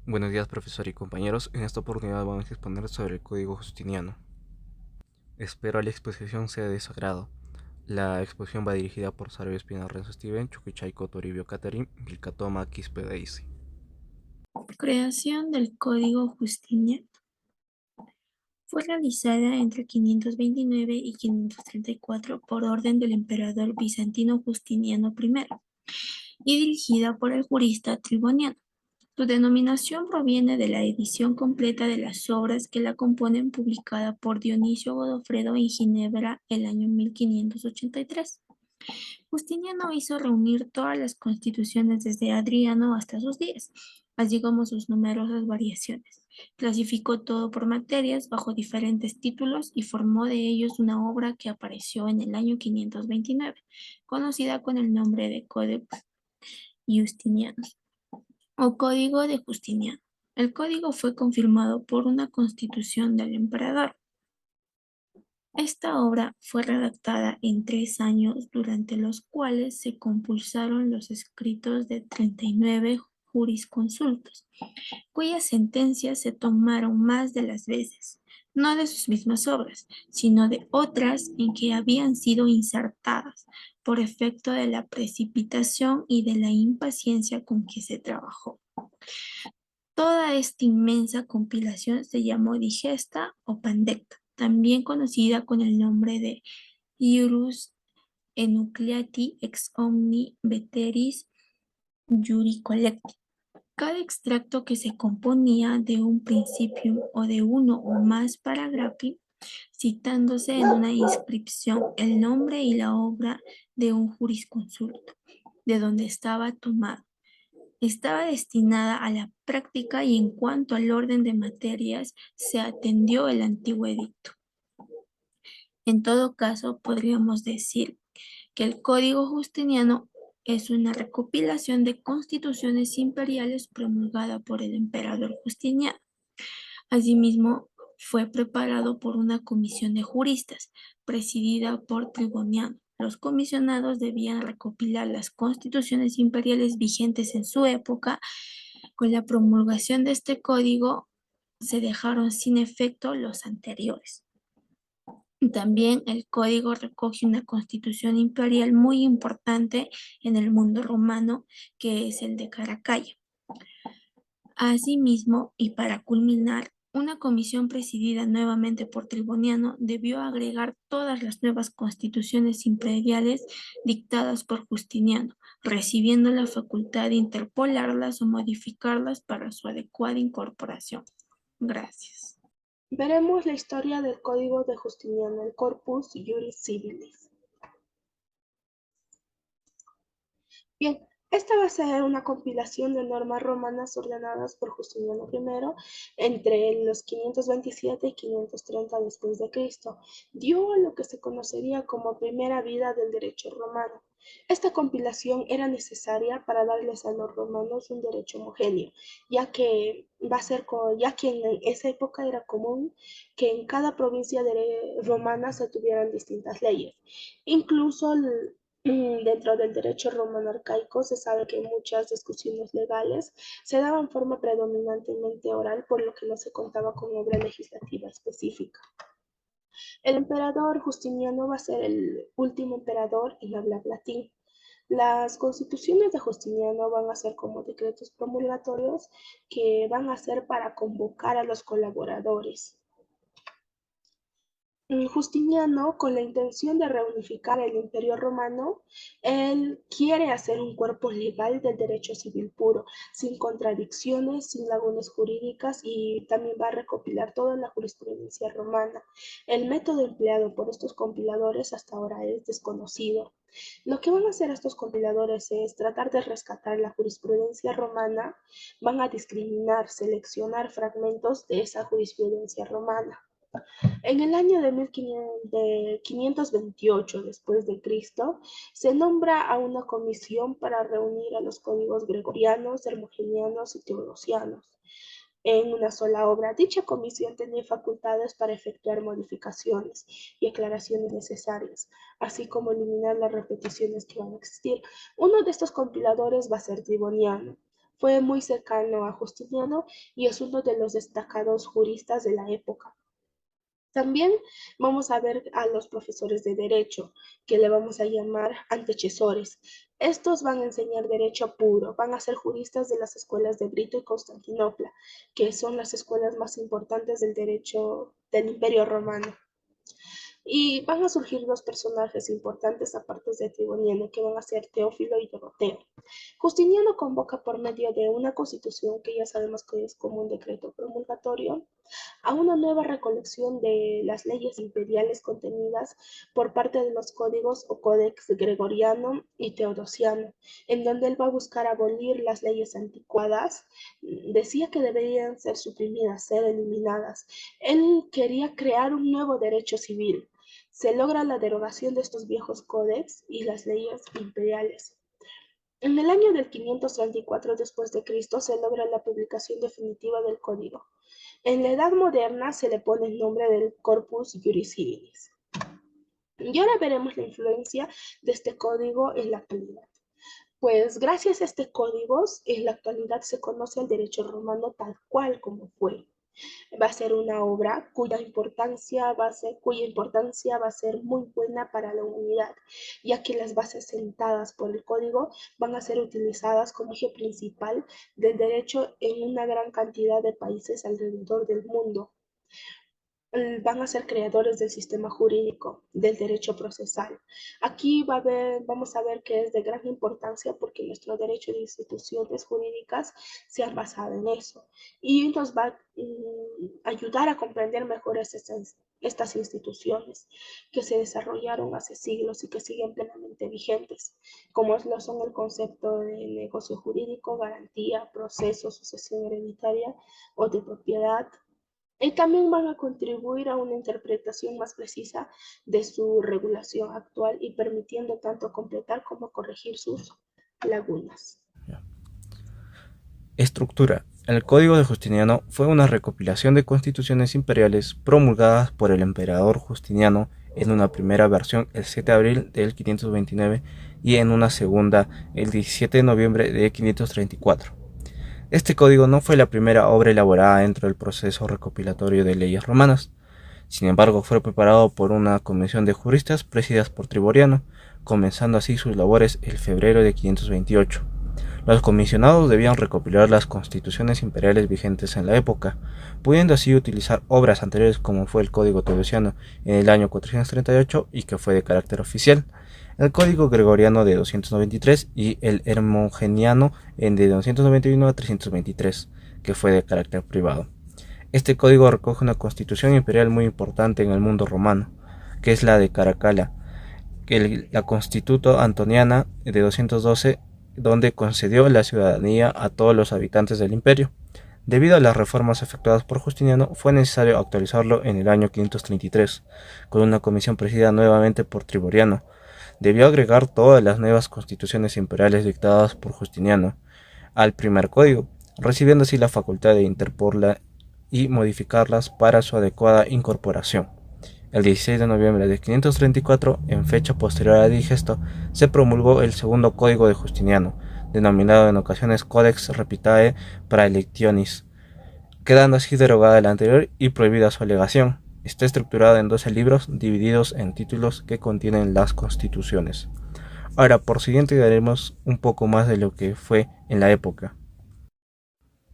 Buenos días, profesor y compañeros. En esta oportunidad vamos a exponer sobre el Código Justiniano. Espero la exposición sea de su agrado. La exposición va dirigida por Sarve Espina Renzo Steven, Chuquichaico Toribio Caterin, Vilcatoma Quispe Daisy. Creación del Código Justiniano. Fue realizada entre 529 y 534 por orden del emperador bizantino Justiniano I y dirigida por el jurista Triboniano. Su denominación proviene de la edición completa de las obras que la componen publicada por Dionisio Godofredo en Ginebra el año 1583. Justiniano hizo reunir todas las constituciones desde Adriano hasta sus días, así como sus numerosas variaciones. Clasificó todo por materias bajo diferentes títulos y formó de ellos una obra que apareció en el año 529, conocida con el nombre de Codex Justinianus o Código de Justiniano. El código fue confirmado por una constitución del emperador. Esta obra fue redactada en 3 años, durante los cuales se compulsaron los escritos de 39 jurisconsultos, cuyas sentencias se tomaron más de las veces, no de sus mismas obras, sino de otras en que habían sido insertadas, por efecto de la precipitación y de la impaciencia con que se trabajó. Toda esta inmensa compilación se llamó Digesta o Pandecta, también conocida con el nombre de Iurus Enucleati ex omni veteris juri collecti. Cada extracto, que se componía de un principium o de uno o más paragrafi, citándose en una inscripción el nombre y la obra de un jurisconsulto, de donde estaba tomado. Estaba destinada a la práctica y en cuanto al orden de materias se atendió el antiguo edicto. En todo caso, podríamos decir que el Código Justiniano es una recopilación de constituciones imperiales promulgada por el emperador Justiniano. Asimismo, fue preparado por una comisión de juristas, presidida por Triboniano. Los comisionados debían recopilar las constituciones imperiales vigentes en su época. Con la promulgación de este código se dejaron sin efecto los anteriores. También el código recoge una constitución imperial muy importante en el mundo romano, que es el de Caracalla. Asimismo, y para culminar, una comisión presidida nuevamente por Triboniano debió agregar todas las nuevas constituciones imperiales dictadas por Justiniano, recibiendo la facultad de interpolarlas o modificarlas para su adecuada incorporación. Gracias. Veremos la historia del Código de Justiniano, el Corpus Juris Civilis. Bien, esta va a ser una compilación de normas romanas ordenadas por Justiniano I entre los 527 y 530 después de Cristo. Dio a lo que se conocería como primera vida del derecho romano. Esta compilación era necesaria para darles a los romanos un derecho homogéneo, ya que en esa época era común que en cada provincia romana se tuvieran distintas leyes. Incluso dentro del derecho romano arcaico se sabe que muchas discusiones legales se daban en forma predominantemente oral, por lo que no se contaba con obra legislativa específica. El emperador Justiniano va a ser el último emperador en hablar latín. Las constituciones de Justiniano van a ser como decretos promulgatorios que van a ser para convocar a los colaboradores. Justiniano, con la intención de reunificar el Imperio Romano, él quiere hacer un cuerpo legal del derecho civil puro, sin contradicciones, sin lagunas jurídicas, y también va a recopilar toda la jurisprudencia romana. El método empleado por estos compiladores hasta ahora es desconocido. Lo que van a hacer estos compiladores es tratar de rescatar la jurisprudencia romana, van a discriminar, seleccionar fragmentos de esa jurisprudencia romana. En el año de 528 después de Cristo, se nombra a una comisión para reunir a los códigos gregorianos, hermogenianos y teodosianos en una sola obra. Dicha comisión tenía facultades para efectuar modificaciones y aclaraciones necesarias, así como eliminar las repeticiones que van a existir. Uno de estos compiladores va a ser Triboniano. Fue muy cercano a Justiniano y es uno de los destacados juristas de la época. También vamos a ver a los profesores de derecho, que le vamos a llamar antecesores. Estos van a enseñar derecho puro, van a ser juristas de las escuelas de Brito y Constantinopla, que son las escuelas más importantes del derecho del Imperio Romano. Y van a surgir dos personajes importantes aparte de Triboniano, que van a ser Teófilo y Doroteo. Justiniano convoca por medio de una constitución que ya sabemos que es como un decreto promulgatorio a una nueva recolección de las leyes imperiales contenidas por parte de los códigos o códex gregoriano y teodosiano, en donde él va a buscar abolir las leyes anticuadas. Decía que deberían ser suprimidas, ser eliminadas. Él quería crear un nuevo derecho civil. Se logra la derogación de estos viejos códex y las leyes imperiales. En el año del 534 después de Cristo se logra la publicación definitiva del código. En la Edad Moderna se le pone el nombre del Corpus Juris Civilis. Y ahora veremos la influencia de este código en la actualidad. Pues gracias a este código, en la actualidad se conoce el derecho romano tal cual como fue. Va a ser una obra cuya importancia va a ser muy buena para la humanidad, ya que las bases sentadas por el código van a ser utilizadas como eje principal del derecho en una gran cantidad de países alrededor del mundo. Van a ser creadores del sistema jurídico, del derecho procesal. Aquí vamos a ver que es de gran importancia porque nuestro derecho de instituciones jurídicas se han basado en eso y nos va a ayudar a comprender mejor estas instituciones que se desarrollaron hace siglos y que siguen plenamente vigentes, como lo son el concepto de negocio jurídico, garantía, proceso, sucesión hereditaria o de propiedad. Y también van a contribuir a una interpretación más precisa de su regulación actual y permitiendo tanto completar como corregir sus lagunas. Estructura. El Código de Justiniano fue una recopilación de constituciones imperiales promulgadas por el emperador Justiniano en una primera versión el 7 de abril del 529 y en una segunda el 17 de noviembre de 534. Este código no fue la primera obra elaborada dentro del proceso recopilatorio de leyes romanas. Sin embargo, fue preparado por una comisión de juristas presididas por Triboniano, comenzando así sus labores el febrero de 528. Los comisionados debían recopilar las constituciones imperiales vigentes en la época, pudiendo así utilizar obras anteriores como fue el Código Teodosiano en el año 438 y que fue de carácter oficial, el Código Gregoriano de 293 y el Hermogeniano de 291 a 323, que fue de carácter privado. Este código recoge una constitución imperial muy importante en el mundo romano, que es la de Caracalla, la Constituto Antoniana de 212, donde concedió la ciudadanía a todos los habitantes del imperio. Debido a las reformas efectuadas por Justiniano, fue necesario actualizarlo en el año 533, con una comisión presidida nuevamente por Triboniano. Debió agregar todas las nuevas constituciones imperiales dictadas por Justiniano al primer código, recibiendo así la facultad de interpolarla y modificarlas para su adecuada incorporación. El 16 de noviembre de 534, en fecha posterior a digesto, se promulgó el segundo código de Justiniano, denominado en ocasiones Codex Repitae Praelectionis, quedando así derogada el anterior y prohibida su alegación. Está estructurado en 12 libros divididos en títulos que contienen las constituciones. Ahora, por siguiente, daremos un poco más de lo que fue en la época.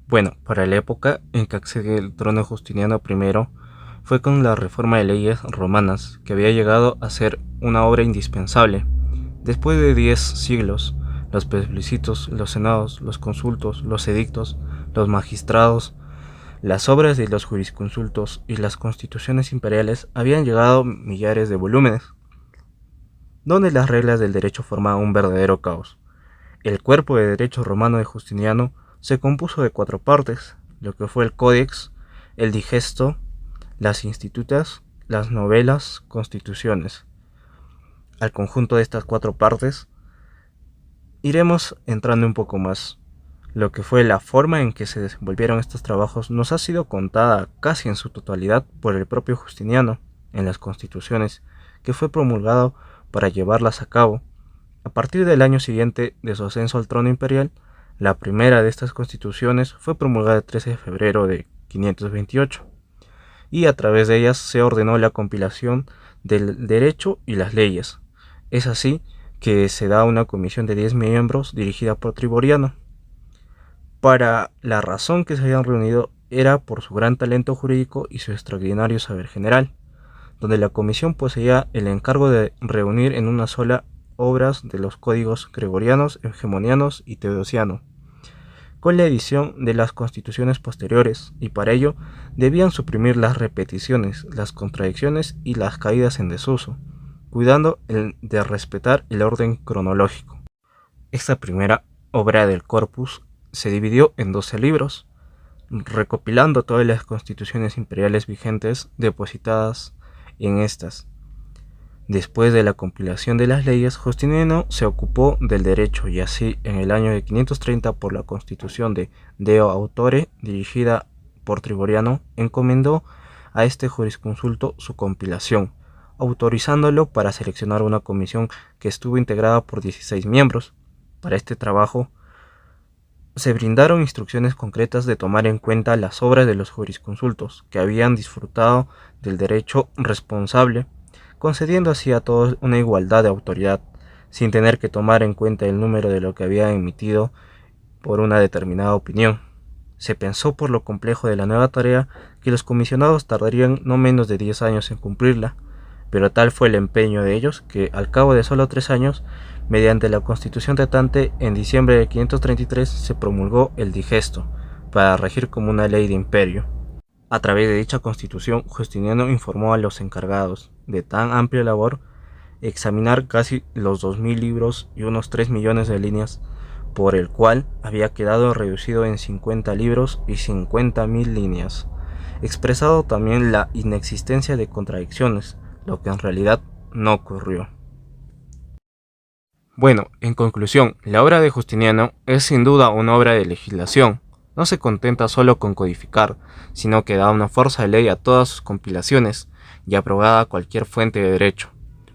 Bueno, para la época en que accede el trono Justiniano I, fue con la reforma de leyes romanas, que había llegado a ser una obra indispensable. Después de 10 siglos, los plebiscitos, los senados, los consultos, los edictos, los magistrados, las obras de los jurisconsultos y las constituciones imperiales habían llegado millares de volúmenes, donde las reglas del derecho formaban un verdadero caos. El cuerpo de derecho romano de Justiniano se compuso de 4 partes, lo que fue el Codex, el Digesto, las Institutas, las Novelas, Constituciones. Al conjunto de estas 4 partes iremos entrando un poco más. Lo que fue la forma en que se desenvolvieron estos trabajos nos ha sido contada casi en su totalidad por el propio Justiniano en las Constituciones, que fue promulgado para llevarlas a cabo. A partir del año siguiente de su ascenso al trono imperial, La primera de estas constituciones fue promulgada el 13 de febrero de 528 y a través de ellas se ordenó la compilación del derecho y las leyes. Es así que se da una comisión de 10 miembros dirigida por Triboriano. Para la razón que se habían reunido era por su gran talento jurídico y su extraordinario saber general, donde la comisión poseía el encargo de reunir en una sola obras de los códigos gregorianos, hegemonianos y teodosiano, con la edición de las constituciones posteriores, y para ello debían suprimir las repeticiones, las contradicciones y las caídas en desuso, cuidando de respetar el orden cronológico. Esta primera obra del corpus se dividió en 12 libros, recopilando todas las constituciones imperiales vigentes depositadas en estas. Después de la compilación de las leyes, Justiniano se ocupó del derecho y así en el año de 530 por la constitución de Deo Autore dirigida por Triboriano encomendó a este jurisconsulto su compilación, autorizándolo para seleccionar una comisión que estuvo integrada por 16 miembros. Para este trabajo se brindaron instrucciones concretas de tomar en cuenta las obras de los jurisconsultos que habían disfrutado del derecho responsable, concediendo así a todos una igualdad de autoridad, sin tener que tomar en cuenta el número de lo que había emitido por una determinada opinión. Se pensó por lo complejo de la nueva tarea que los comisionados tardarían no menos de 10 años en cumplirla, pero tal fue el empeño de ellos que al cabo de solo 3 años, mediante la Constitución tratante, en diciembre de 533 se promulgó el digesto, para regir como una ley de imperio. A través de dicha constitución, Justiniano informó a los encargados de tan amplia labor examinar casi los 2000 libros y unos 3 millones de líneas, por el cual había quedado reducido en 50 libros y 50.000 líneas, expresado también la inexistencia de contradicciones, lo que en realidad no ocurrió. Bueno, en conclusión, la obra de Justiniano es sin duda una obra de legislación. No se contenta solo con codificar, sino que da una fuerza de ley a todas sus compilaciones y aprobada cualquier fuente de derecho,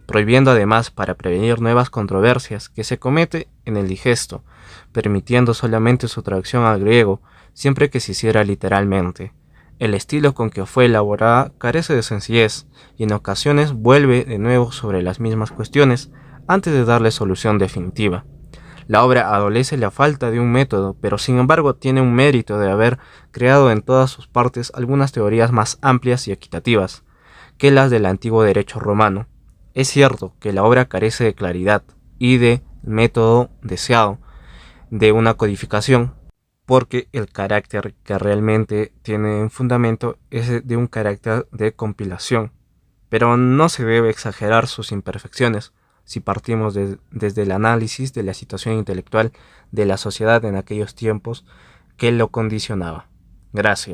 prohibiendo además para prevenir nuevas controversias que se comete en el digesto, permitiendo solamente su traducción al griego, siempre que se hiciera literalmente. El estilo con que fue elaborada carece de sencillez y en ocasiones vuelve de nuevo sobre las mismas cuestiones antes de darle solución definitiva. La obra adolece la falta de un método, pero sin embargo tiene un mérito de haber creado en todas sus partes algunas teorías más amplias y equitativas que las del antiguo derecho romano. Es cierto que la obra carece de claridad y de método deseado de una codificación, porque el carácter que realmente tiene en fundamento es de un carácter de compilación, pero no se debe exagerar sus imperfecciones si partimos desde el análisis de la situación intelectual de la sociedad en aquellos tiempos que lo condicionaba. Gracias.